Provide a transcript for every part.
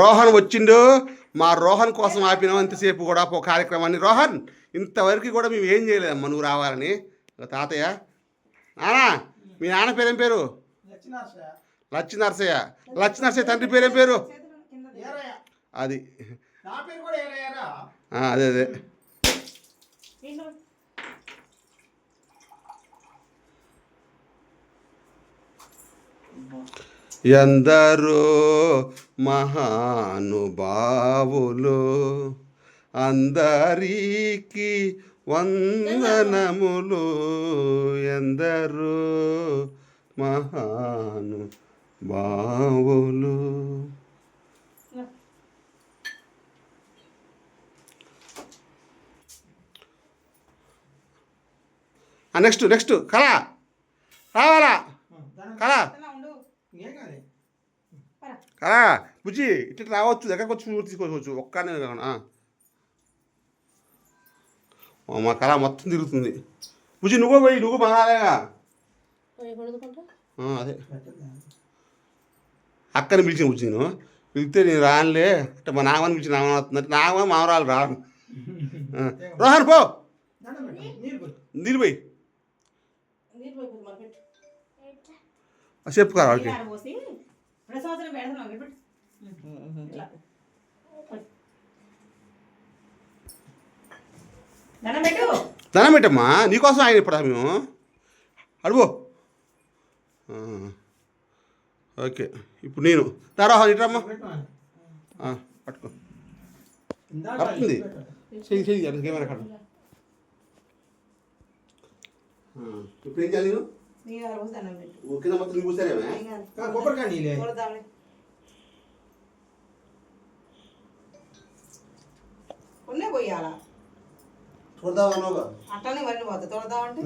రోహన్ వచ్చిండు. మా రోహన్ కోసం ఆపినాం ఇంతసేపు కూడా కార్యక్రమాన్ని. రోహన్ ఇంతవరకు కూడా మేము ఏం చేయలేదమ్మా నువ్వు రావాలని. తాతయ్య నానా మీ నాన్న పేరేం పేరు? లచ్చినరసయ్య. లచ్చినరసయ్య తండ్రి పేరేం పేరు? అది అదే అదే. ఎందరో మహానుభావులు అందరికీ వందనములు. ఎందరో మహానుభావులు. నెక్స్ట్ కళ రావాలా? కళ కళ బుజ్జి ఇట్లా రావచ్చు, దగ్గరకు వచ్చి తీసుకోవచ్చు. ఒక్కనే మా కళ మొత్తం తిరుగుతుంది. బుజ్జి నువ్వు పోయి నువ్వు బాగాలేగా. అదే అక్కని పిలిచిన బుజ్జి నేను పిలిస్తే నేను రానులే అంటే మా నాగమని పిలిచి నాగమని వస్తుందంటే నాగమ మామరాలు రాను. రోహన్ పో నీళ్ళు పోయి చెప్పు కదా వాళ్ళకి. దండం పెట్టమ్మా నీకోసం ఆయన ఇప్పుడు మేము అడుగు. ఓకే ఇప్పుడు నేను రోహన్ ఇట్రమ్మా పట్టుకో పడుతుంది చెయ్యి ఏమైనా కట్టు. ఇప్పుడు ఏం చేయాలి? కింద మొత్తం నీకు కూర్చోనేమే పోయాలా చూడదామా? అట్లనే వరిని పోతా చూడదామంటే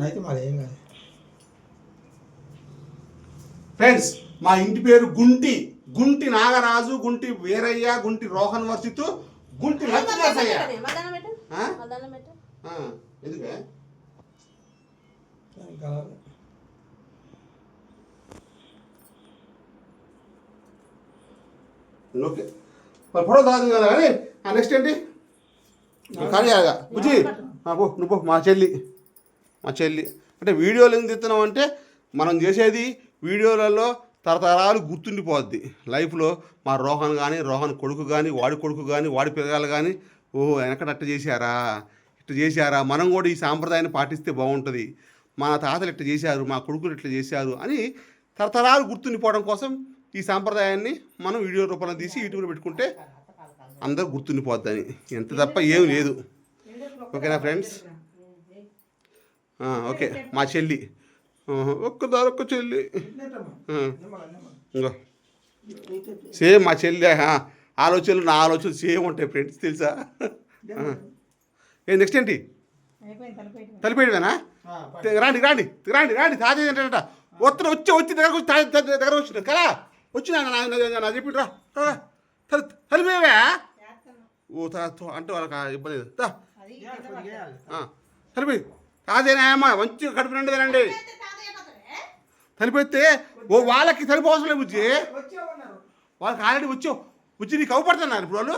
ఫ్రెండ్స్ మా ఇంటి పేరు గుంటి. గుంటి నాగరాజు, గుంటి వీరయ్య, గుంటి రోహన్ వర్షిత్, గుంటి లక్ష్మీనరసయ్య. ఎందుకే ఓకే ఫోటో కాదు కదా కానీ నెక్స్ట్ ఏంటి కానీ బుజ్జి నువ్వు మా చెల్లి అంటే వీడియోలు ఎందుకు తీస్తున్నాం అంటే మనం చేసేది వీడియోలలో తరతరాలు గుర్తుండిపోద్ది లైఫ్లో. మా రోహన్ కానీ రోహన్ కొడుకు కానీ వాడి కొడుకు కానీ వాడి పిల్లలు కానీ ఓహో వెనకట అట్ట చేశారా మనం కూడా ఈ సాంప్రదాయాన్ని పాటిస్తే బాగుంటుంది. మా తాతలు ఇట్లా చేశారు, మా కొడుకులు ఇట్లా చేశారు అని తరతరాలు గుర్తుండిపోవడం కోసం ఈ సాంప్రదాయాన్ని మనం వీడియో రూపంలో తీసి యూట్యూబ్లో పెట్టుకుంటే అందరూ గుర్తుండిపోద్దని. ఎంత తప్ప ఏం లేదు. ఓకేనా ఫ్రెండ్స్? ఓకే మా చెల్లి ఒక్క చెల్లి ఇంకో సేమ్ మా చెల్లి ఆలోచనలు నా ఆలోచనలు సేమ్ ఉంటాయి ఫ్రెండ్స్ తెలుసా. నెక్స్ట్ ఏంటి? తలిపేయడమేనా? రాండి తాజా ఏంటంట వచ్చి దగ్గర వచ్చిన కదా వచ్చి నా చెప్పిరా తలిపేవా ఓ అంటే వాళ్ళకి ఇబ్బంది తలిపోయి తాజేనాయమ్మా మంచిగా కడుపు నిండదేనండి. తలిపోతే ఓ వాళ్ళకి తలిపోవసరం లేదు బుజ్జి, వాళ్ళకి ఆల్రెడీ వచ్చావు బుజ్జి. నీకు అవపడుతున్నారు ఇప్పుడు వాళ్ళు.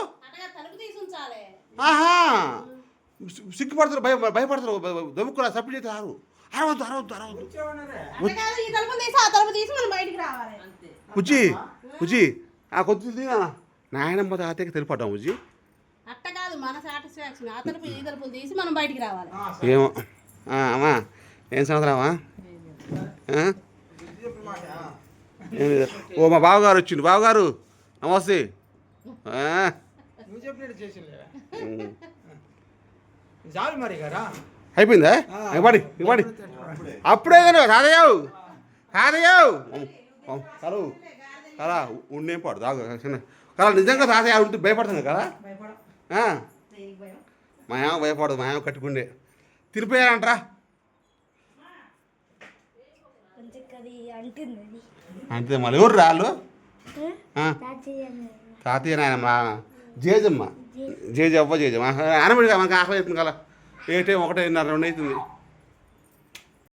సిగ్గుపడతారు, భయపడతారు, దమ్ముకురా సపోర్ట్ చేస్తే అరవద్దు బుజ్జి కొద్ది నాయనమ్మ తాతయ్యకి తెలిపడ్డాం బుజ్జి. ఏమో అమ్మా ఏం సంవత్సరమా? ఓ మా బావగారు వచ్చిండు. బావగారు నమస్తే. అయిపోయిందా? ఇవ్వడి అప్పుడే కాదయ్యావు కలవు కదా ఉండేం పాడు దాగు కదా. నిజంగా తాతయ్య ఉంటే భయపడుతుంది కదా. మా ఏమో భయపడదు, మా ఏమో కట్టుకుండే తిరిపోయారంటరా. అంతే మళ్ళీ ఎవరు రాళ్ళు? తాతయ్య నాయన మా జేజమ్మ జేజమ్మ ఆనబడిగా మనకు ఆకలి అవుతుంది కదా. ఏ టైం 1:30 2 అవుతుంది.